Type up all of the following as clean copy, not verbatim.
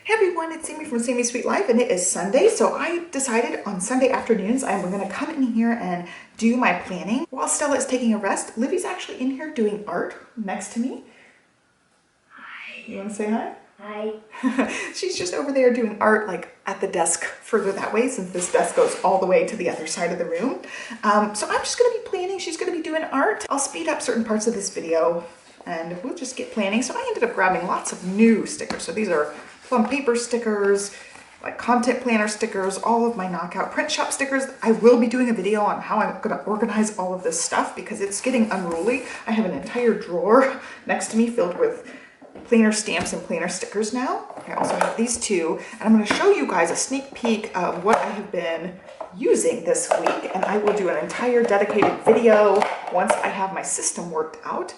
Hey everyone, it's Sami from Sami's Sweet Life, and it is Sunday, so I decided on Sunday afternoons I'm going to come in here and do my planning while Stella is taking a rest. Livy's actually in here doing art next to me. Hi. You want to say hi? Hi. She's just over there doing art, like at the desk further that way, since this desk goes all the way to the other side of the room. So I'm just going to be planning. She's going to be doing art. I'll speed up certain parts of this video and we'll just get planning. So I ended up grabbing lots of new stickers. So these are plum paper stickers, like content planner stickers, all of my knockout print shop stickers. I will be doing a video on how I'm going to organize all of this stuff because it's getting unruly. I have an entire drawer next to me filled with planner stamps and planner stickers now. I also have these two, and I'm going to show you guys a sneak peek of what I have been using this week, and I will do an entire dedicated video once I have my system worked out.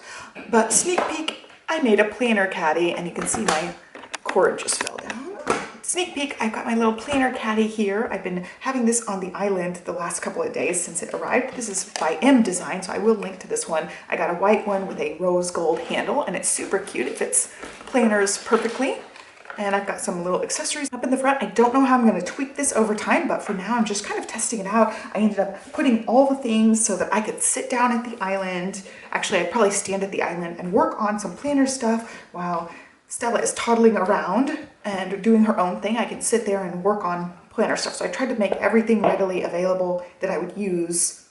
But sneak peek, I made a planner caddy, and you can see my cord just fell down. Sneak peek, I've got my little planner caddy here. I've been having this on the island the last couple of days since it arrived. This is by M Design, so I will link to this one. I got a white one with a rose gold handle, and it's super cute. It fits planners perfectly. And I've got some little accessories up in the front. I don't know how I'm going to tweak this over time, but for now I'm just kind of testing it out. I ended up putting all the things so that I could sit down at the island. Actually, I'd probably stand at the island and work on some planner stuff while Stella is toddling around and doing her own thing. I can sit there and work on planner stuff. So I tried to make everything readily available that I would use.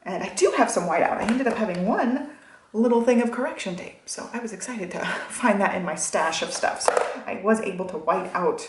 And I do have some whiteout. I ended up having one little thing of correction tape. So I was excited to find that in my stash of stuff. So I was able to white out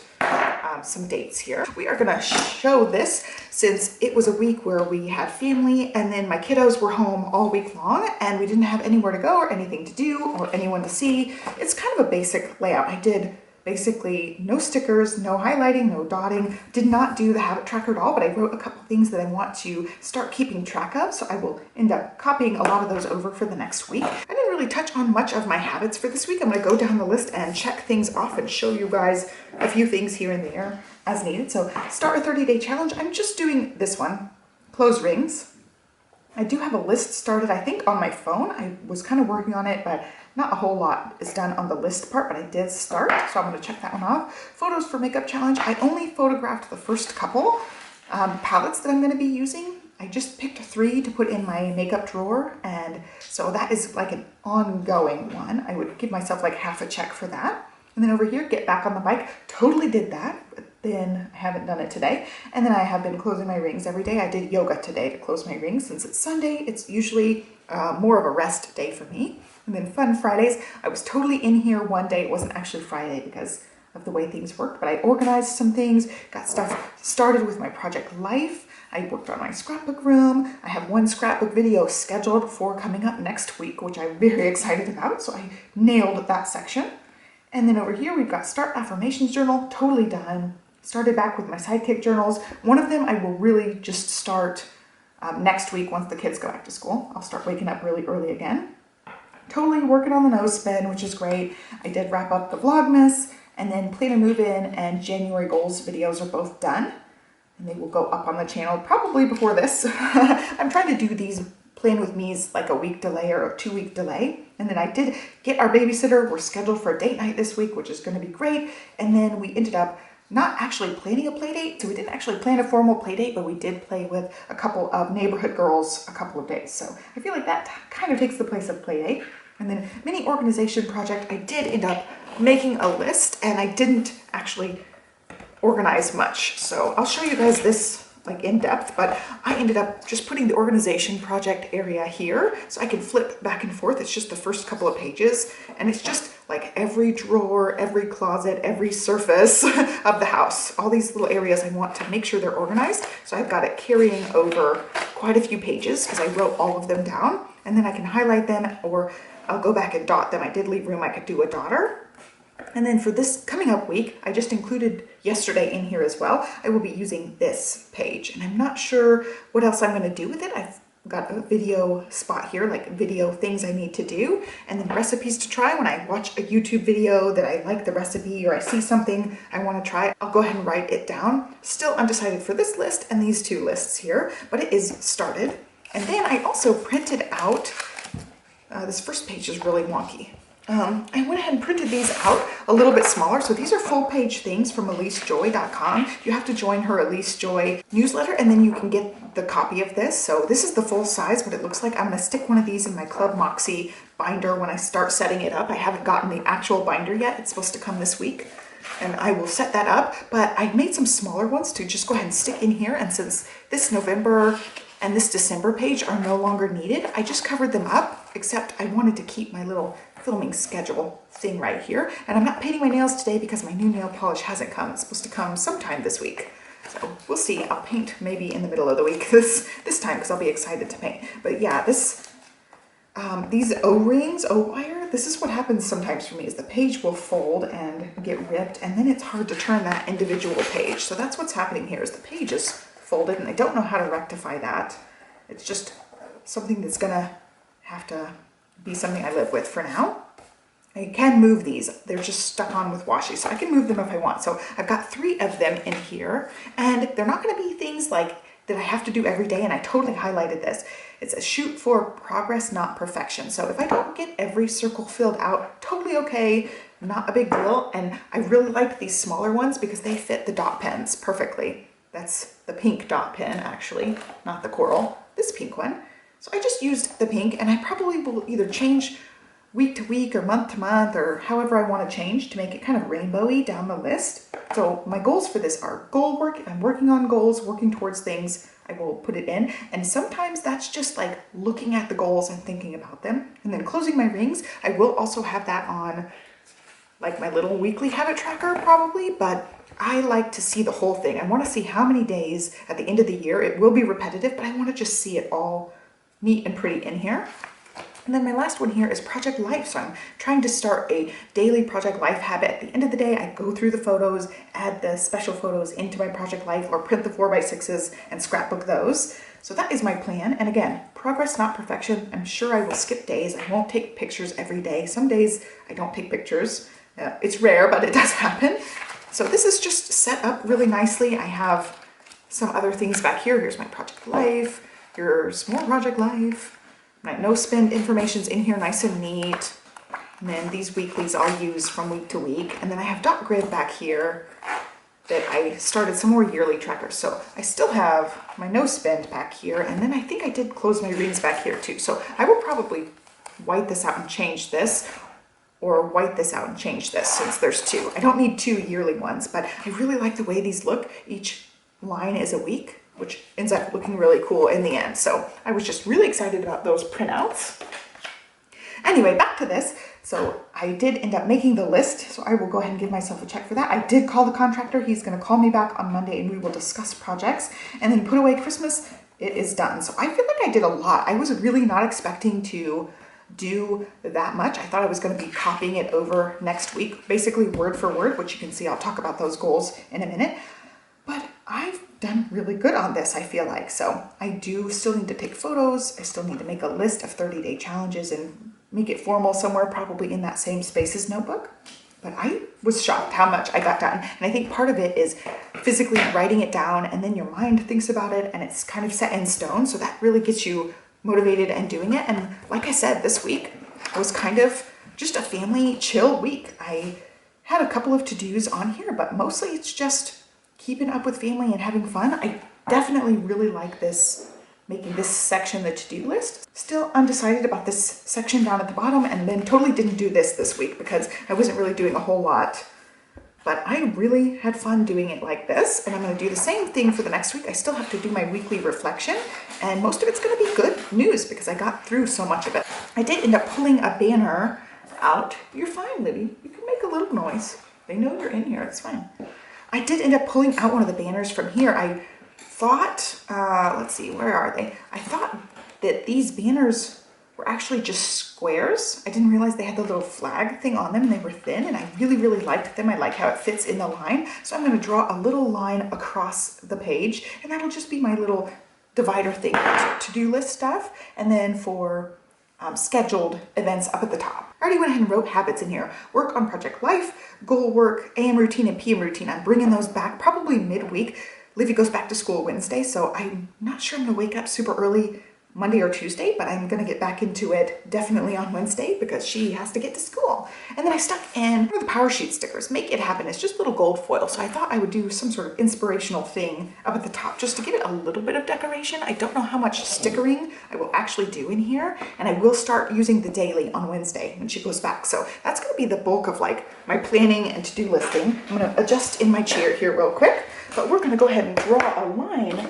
some dates here. We are gonna show this since it was a week where we had family and then my kiddos were home all week long and we didn't have anywhere to go or anything to do or anyone to see. It's kind of a basic layout. I did basically no stickers, no highlighting, no dotting. Did not do the habit tracker at all, but I wrote a couple things that I want to start keeping track of. So I will end up copying a lot of those over for the next week. I didn't really touch on much of my habits for this week. I'm gonna go down the list and check things off and show you guys a few things here and there as needed. So start a 30-day challenge. I'm just doing this one, close rings. I do have a list started, I think, on my phone. I was kind of working on it, but not a whole lot is done on the list part, but I did start, so I'm going to check that one off. Photos for makeup challenge. I only photographed the first couple palettes that I'm going to be using. I just picked 3 to put in my makeup drawer, and so that is like an ongoing one. I would give myself like half a check for that. And then over here, get back on the bike. Totally did that, but then I haven't done it today. And then I have been closing my rings every day. I did yoga today to close my rings. Since it's Sunday, it's usually more of a rest day for me. And then Fun Fridays. I was totally in here one day. It wasn't actually Friday because of the way things worked, but I organized some things, got stuff started with my project Life. I worked on my scrapbook room. I have one scrapbook video scheduled for coming up next week, which I'm very excited about. So I nailed that section. And then over here, we've got Start Affirmations Journal, totally done. Started back with my Sidekick journals. One of them I will really just start next week once the kids go back to school. I'll start waking up really early again. Totally working on the nose spin, which is great. I did wrap up the Vlogmas, and then Plan a Move In and January Goals videos are both done. And they will go up on the channel probably before this. I'm trying to do these Plan With Me's like a week delay or a 2-week delay. And then I did get our babysitter. We're scheduled for a date night this week, which is going to be great. And then we ended up not actually planning a play date. So we didn't actually plan a formal play date, but we did play with a couple of neighborhood girls a couple of days. So I feel like that kind of takes the place of play date. And then mini organization project, I did end up making a list and I didn't actually organize much. So I'll show you guys this like in depth, but I ended up just putting the organization project area here so I can flip back and forth. It's just the first couple of pages and it's just like every drawer, every closet, every surface of the house. All these little areas I want to make sure they're organized. So I've got it carrying over quite a few pages because I wrote all of them down and then I can highlight them or I'll go back and dot them. I did leave room, I could do a dotter. And then for this coming up week, I just included yesterday in here as well. I will be using this page and I'm not sure what else I'm going to do with it. I've got a video spot here, like video things I need to do, and then recipes to try. When I watch a YouTube video that I like the recipe or I see something I want to try, I'll go ahead and write it down. Still undecided for this list and these 2 lists here, but it is started. And then I also printed out, this first page is really wonky. I went ahead and printed these out a little bit smaller. So these are full page things from EliseJoy.com. You have to join her Elise Joy newsletter and then you can get the copy of this. So this is the full size, what it looks like. I'm going to stick one of these in my Club Moxie binder when I start setting it up. I haven't gotten the actual binder yet. It's supposed to come this week and I will set that up. But I made some smaller ones to just go ahead and stick in here. And since this November and this December page are no longer needed, I just covered them up, except I wanted to keep my little filming schedule thing right here. And I'm not painting my nails today because my new nail polish hasn't come. It's supposed to come sometime this week. So we'll see. I'll paint maybe in the middle of the week this time because I'll be excited to paint. But yeah, these O-rings, O-wire, this is what happens sometimes for me is the page will fold and get ripped and then it's hard to turn that individual page. So that's what's happening here is the page is folded and I don't know how to rectify that. It's just something that's gonna have to be something I live with for now. I can move these. They're just stuck on with washi, so I can move them if I want. So I've got 3 of them in here, and they're not going to be things like that I have to do every day, and I totally highlighted this. It's a shoot for progress, not perfection. So if I don't get every circle filled out, totally okay, not a big deal. And I really like these smaller ones because they fit the dot pens perfectly. That's the pink dot pen, actually, not the coral, this pink one. So I just used the pink, and I probably will either change week to week or month to month or however I want to change to make it kind of rainbowy down the list. So my goals for this are goal work. I'm working on goals, working towards things. I will put it in. And sometimes that's just like looking at the goals and thinking about them. And then closing my rings. I will also have that on like my little weekly habit tracker probably, but I like to see the whole thing. I want to see how many days at the end of the year. It will be repetitive, but I want to just see it all neat and pretty in here. And then my last one here is Project Life. So I'm trying to start a daily Project Life habit. At the end of the day, I go through the photos, add the special photos into my Project Life or print the 4x6s and scrapbook those. So that is my plan. And again, progress, not perfection. I'm sure I will skip days. I won't take pictures every day. Some days I don't take pictures. It's rare, but it does happen. So this is just set up really nicely. I have some other things back here. Here's my Project Life. Here's more Project Life. My no spend information's in here nice and neat. And then these weeklies I'll use from week to week. And then I have dot grid back here that I started some more yearly trackers. So I still have my no spend back here. And then I think I did close my rings back here too. So I will probably white this out and change this, or white this out and change this since there's 2. I don't need 2 yearly ones, but I really like the way these look. Each line is a week, which ends up looking really cool in the end. So I was just really excited about those printouts. Anyway, back to this. So I did end up making the list, so I will go ahead and give myself a check for that. I did call the contractor. He's going to call me back on Monday and we will discuss projects. And then put away Christmas, it is done. So I feel like I did a lot. I was really not expecting to do that much. I thought I was going to be copying it over next week, basically word for word, which you can see. I'll talk about those goals in a minute. But I've done really good on this, I feel like. So I do still need to take photos. I still need to make a list of 30-day challenges and make it formal somewhere, probably in that same Spaces notebook. But I was shocked how much I got done. And I think part of it is physically writing it down, and then your mind thinks about it and it's kind of set in stone. So that really gets you motivated and doing it. And like I said, this week was kind of just a family chill week. I had a couple of to-dos on here, but mostly it's just keeping up with family and having fun. I definitely really like this, making this section the to-do list. Still undecided about this section down at the bottom, and then totally didn't do this week because I wasn't really doing a whole lot. But I really had fun doing it like this, and I'm going to do the same thing for the next week. I still have to do my weekly reflection, and most of it's going to be good news because I got through so much of it. I did end up pulling a banner out. You're fine, Libby. You can make a little noise. They know you're in here. It's fine. I did end up pulling out one of the banners from here. I thought, let's see, where are they? I thought that these banners were actually just squares. I didn't realize they had the little flag thing on them and they were thin, and I really, really liked them. I like how it fits in the line. So I'm going to draw a little line across the page, and that'll just be my little divider thing, to-do list stuff. And then for scheduled events up at the top. I already went ahead and wrote habits in here. Work on Project Life, goal work, AM routine, and PM routine. I'm bringing those back probably midweek. Livy goes back to school Wednesday, so I'm not sure I'm going to wake up super early Monday or Tuesday, but I'm gonna get back into it definitely on Wednesday because she has to get to school. And then I stuck in the Power Sheet stickers, Make It Happen. It's just little gold foil. So I thought I would do some sort of inspirational thing up at the top just to give it a little bit of decoration. I don't know how much stickering I will actually do in here, and I will start using the daily on Wednesday when she goes back. So that's gonna be the bulk of like my planning and to-do listing. I'm gonna adjust in my chair here real quick, but we're gonna go ahead and draw a line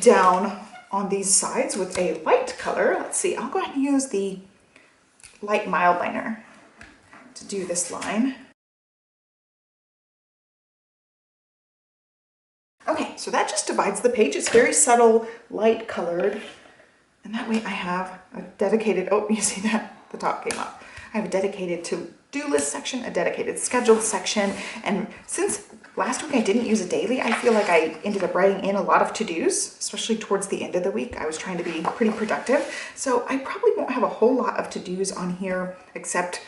down on these sides with a light color. Let's see, I'll go ahead and use the light mild liner to do this line. Okay, so that just divides the page. It's very subtle, light colored. And that way I have a dedicated, oh, you see that? The top came up. I have a dedicated to-do list section, a dedicated schedule section. And since last week I didn't use a daily, I feel like I ended up writing in a lot of to-dos, especially towards the end of the week. I was trying to be pretty productive. So I probably won't have a whole lot of to-dos on here except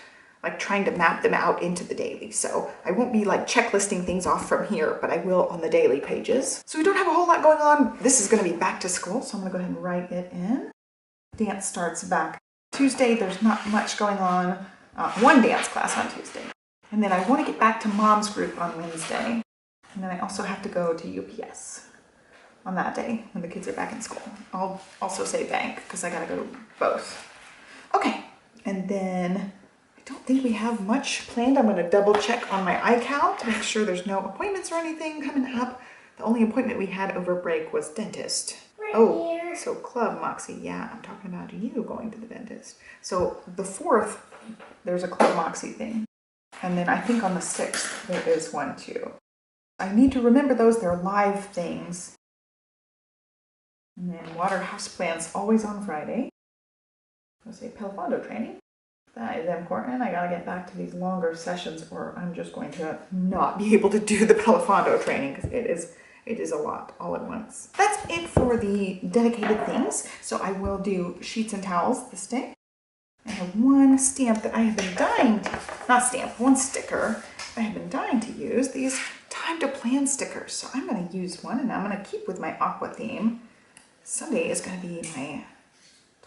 like trying to map them out into the daily. So I won't be like checklisting things off from here, but I will on the daily pages. So we don't have a whole lot going on. This is gonna be back to school, so I'm gonna go ahead and write it in. Dance starts back Tuesday. There's not much going on. One dance class on Tuesday. And then I want to get back to mom's group on Wednesday. And then I also have to go to UPS on that day when the kids are back in school. I'll also say bank because I got to go to both. Okay, and then I don't think we have much planned. I'm going to double check on my iCal to make sure there's no appointments or anything coming up. The only appointment we had over break was dentist. Oh, so club, Moxie. Yeah, I'm talking about you going to the dentist. So the 4th, there's a Club Moxie thing. And then I think on the 6th, there is one too. I need to remember those. They're live things. And then water houseplants always on Friday. Let's say Pelfondo training. That is important. I gotta get back to these longer sessions or I'm just going to not be able to do the Pelfondo training because it is a lot all at once. That's it for the dedicated things. So I will do sheets and towels this day. I have one stamp that I have been dying to, not stamp, one sticker I have been dying to use, these time to plan stickers. So I'm gonna use one and I'm gonna keep with my aqua theme. Sunday is gonna be my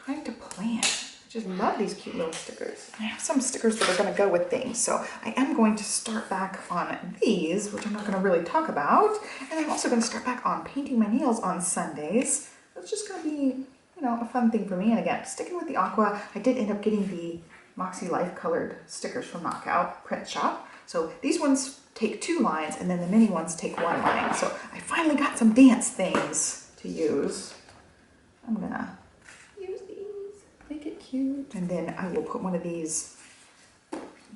time to plan. I just love these cute little stickers. I have some stickers that are gonna go with things. So I am going to start back on these, which I'm not gonna really talk about. And I'm also gonna start back on painting my nails on Sundays. It's just gonna be, you know, a fun thing for me. And again, sticking with the aqua, I did end up getting the Makselife colored stickers from Knockout Print Shop. So these ones take 2 lines and then the mini ones take 1 line. So I finally got some dance things to use. I'm gonna use these, make it cute. And then I will put one of these.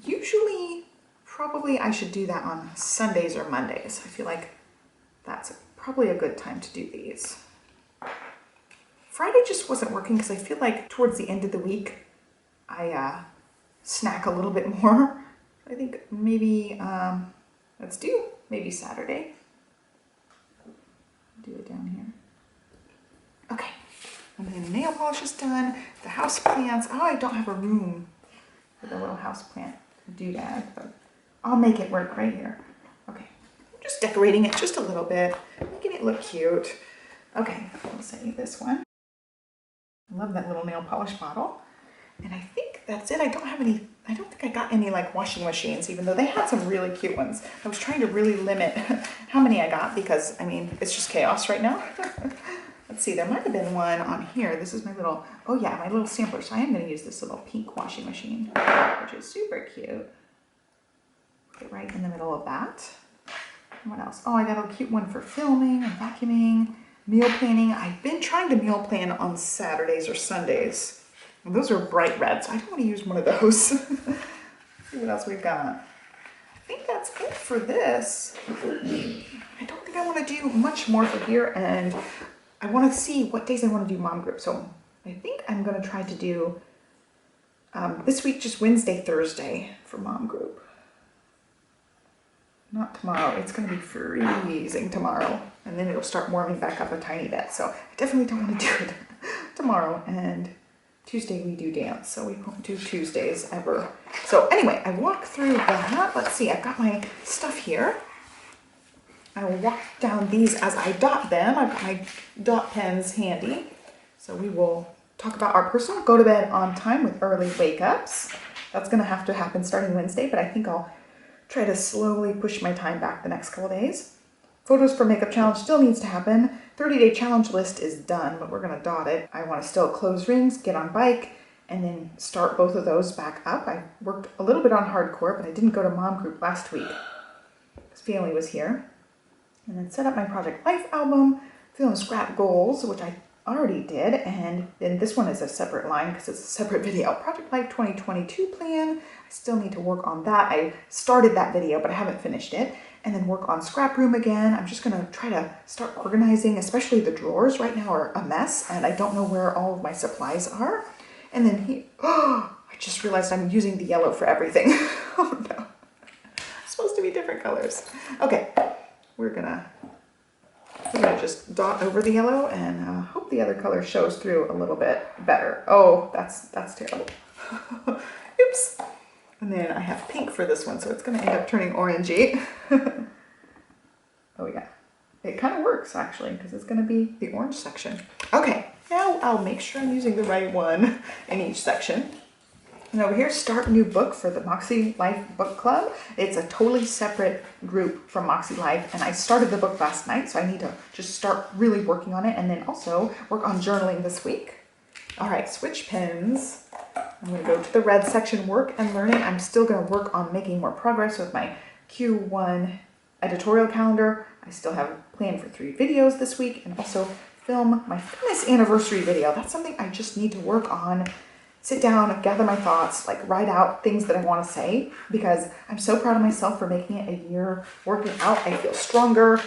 Usually, probably I should do that on Sundays or Mondays. I feel like that's probably a good time to do these. Friday just wasn't working because I feel like towards the end of the week, I snack a little bit more. I think maybe, let's do maybe Saturday. Do it down here. Okay, and then the nail polish is done. The house plants, oh, I don't have a room for the little house plant doodad, but I'll make it work right here. Okay, I'm just decorating it just a little bit, making it look cute. Okay, we'll say this one. I love that little nail polish bottle. And I think that's it. I don't think I got any like washing machines, even though they had some really cute ones. I was trying to really limit how many I got because, I mean, it's just chaos right now. Let's see, there might have been one on here. This is my little, oh yeah, my little sampler. So I am going to use this little pink washing machine, which is super cute. Put it right in the middle of that. And what else? Oh, I got a cute one for filming and vacuuming. Meal planning. I've been trying to meal plan on Saturdays or Sundays. And those are bright red, so I don't want to use one of those. See what else we've got. I think that's it for this. I don't think I want to do much more for here, and I want to see what days I want to do mom group. So I think I'm going to try to do this week just Wednesday, Thursday for mom group. Not tomorrow. It's going to be freezing tomorrow. And then it'll start warming back up a tiny bit. So I definitely don't want to do it tomorrow. And Tuesday we do dance. So we won't do Tuesdays ever. So anyway, I walked through that. Let's see. I've got my stuff here. I will walk down these as I dot them. I've got my dot pens handy. So we will talk about our personal go to bed on time with early wake ups. That's gonna have to happen starting Wednesday, but I think I'll try to slowly push my time back the next couple days. Photos for makeup challenge still needs to happen. 30-day challenge list is done, but we're gonna dot it. I wanna still close rings, get on bike, and then start both of those back up. I worked a little bit on hardcore, but I didn't go to mom group last week because family was here. And then set up my Project Life album, film scrap goals, which I already did, and then this one is a separate line because it's a separate video. Project Life 2022 plan, I still need to work on that. I started that video, but I haven't finished it. And then work on scrap room again. I'm just gonna try to start organizing, especially the drawers right now are a mess, and I don't know where all of my supplies are. And then I just realized I'm using the yellow for everything. Oh no, it's supposed to be different colors. Okay, we're gonna just dot over the yellow and hope the other color shows through a little bit better. Oh, that's terrible. Oops. And then I have pink for this one, so it's gonna end up turning orangey. Oh yeah, it kind of works actually, because it's gonna be the orange section. Okay, now I'll make sure I'm using the right one in each section. And over here, start new book for the Makselife book club. It's a totally separate group from Makselife, and I started the book last night, so I need to just start really working on it, and then also work on journaling this week. All right, switch pens. I'm gonna go to the red section, work and learning. I'm still gonna work on making more progress with my Q1 editorial calendar. I still have planned for 3 videos this week, and also film my famous anniversary video. That's something I just need to work on. Sit down, gather my thoughts, like write out things that I want to say, because I'm so proud of myself for making it a year working out. I feel stronger.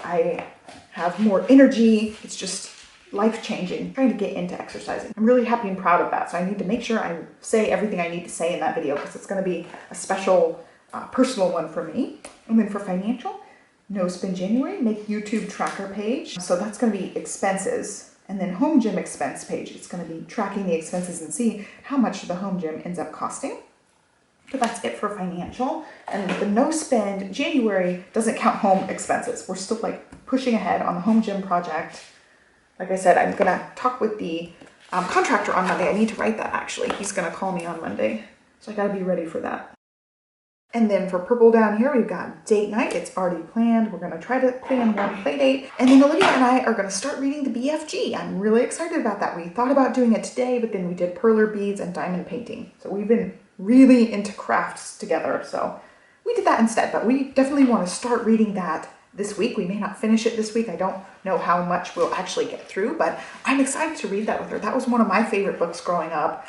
I have more energy. It's just life-changing, trying to get into exercising. I'm really happy and proud of that. So I need to make sure I say everything I need to say in that video, because it's going to be a special personal one for me. And then for financial, no spend January, make YouTube tracker page. So that's going to be expenses. And then home gym expense page. It's going to be tracking the expenses and see how much the home gym ends up costing. But that's it for financial. And the no spend January doesn't count home expenses. We're still like pushing ahead on the home gym project. Like I said, I'm going to talk with the contractor on Monday. I need to write that actually. He's going to call me on Monday. So I got to be ready for that. And then for purple down here, we've got date night. It's already planned. We're going to try to plan one play date. And then Olivia and I are going to start reading the BFG. I'm really excited about that. We thought about doing it today, but then we did perler beads and diamond painting. So we've been really into crafts together. So we did that instead, but we definitely want to start reading that this week. We may not finish it this week. I don't know how much we'll actually get through, but I'm excited to read that with her. That was one of my favorite books growing up,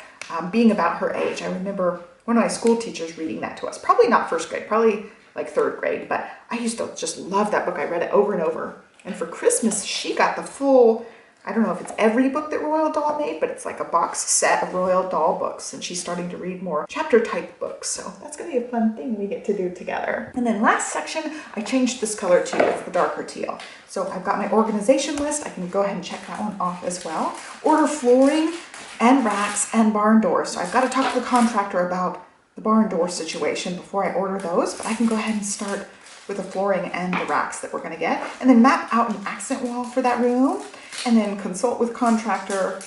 being about her age. I remember one of my school teachers reading that to us. Probably not first grade, probably like 3rd grade, but I used to just love that book. I read it over and over. And for Christmas, she got the full, I don't know if it's every book that Royal Doll made, but it's like a box set of Royal Doll books, and she's starting to read more chapter type books. So that's gonna be a fun thing we get to do together. And then last section, I changed this color to the darker teal. So I've got my organization list. I can go ahead and check that one off as well. Order flooring and racks and barn doors. So I've got to talk to the contractor about the barn door situation before I order those, but I can go ahead and start with the flooring and the racks that we're going to get, and then map out an accent wall for that room, and then consult with contractor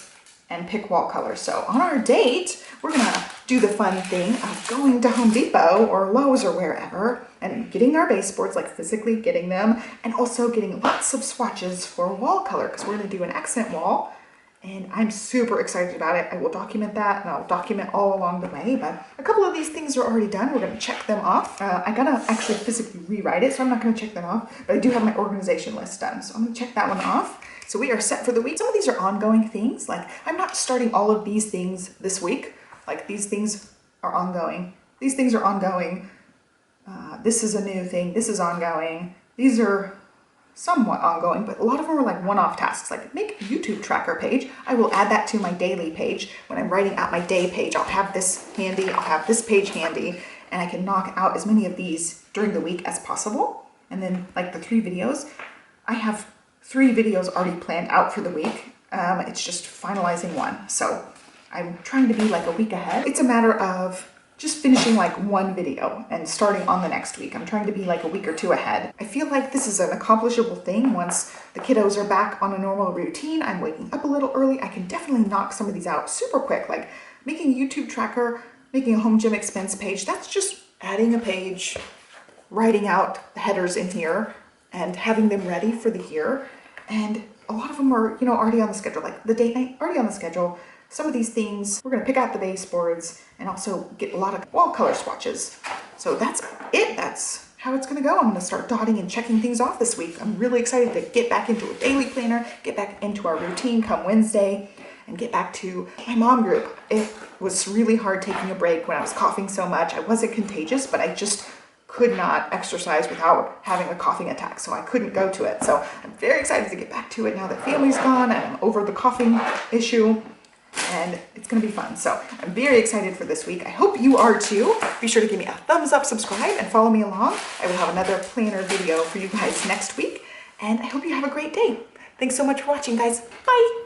and pick wall colors. So on our date, we're going to do the fun thing of going to Home Depot or Lowe's or wherever and getting our baseboards, like physically getting them, and also getting lots of swatches for wall color, because we're going to do an accent wall. And I'm super excited about it. I will document that, and I'll document all along the way, but a couple of these things are already done. We're gonna check them off. I gotta actually physically rewrite it, so I'm not gonna check them off, but I do have my organization list done, so I'm gonna check that one off. So we are set for the week. Some of these are ongoing things. Like, I'm not starting all of these things this week. Like, these things are ongoing. These things are ongoing. This is a new thing. This is ongoing. These are somewhat ongoing, but a lot of them are like one-off tasks, like make a YouTube tracker page. I will add that to my daily page. When I'm writing out my day page, I'll have this handy, I'll have this page handy, and I can knock out as many of these during the week as possible. And then like the 3 videos, I have 3 videos already planned out for the week. It's just finalizing one. So I'm trying to be like a week ahead. It's a matter of just finishing like one video and starting on the next week. I'm trying to be like a week or two ahead. I feel like this is an accomplishable thing. Once the kiddos are back on a normal routine, I'm waking up a little early. I can definitely knock some of these out super quick, like making a YouTube tracker, making a home gym expense page. That's just adding a page, writing out the headers in here and having them ready for the year. And a lot of them are, you know, already on the schedule, like the date night already on the schedule. Some of these things, we're gonna pick out the baseboards and also get a lot of wall color swatches. So that's it, that's how it's gonna go. I'm gonna start dotting and checking things off this week. I'm really excited to get back into a daily planner, get back into our routine come Wednesday, and get back to my mom group. It was really hard taking a break when I was coughing so much. I wasn't contagious, but I just could not exercise without having a coughing attack, so I couldn't go to it. So I'm very excited to get back to it now that family's gone and I'm over the coughing issue, and it's gonna be fun. So I'm very excited for this week. I hope you are too. Be sure to give me a thumbs up, subscribe, and follow me along. I will have another planner video for you guys next week, and I hope you have a great day. Thanks so much for watching, guys. Bye.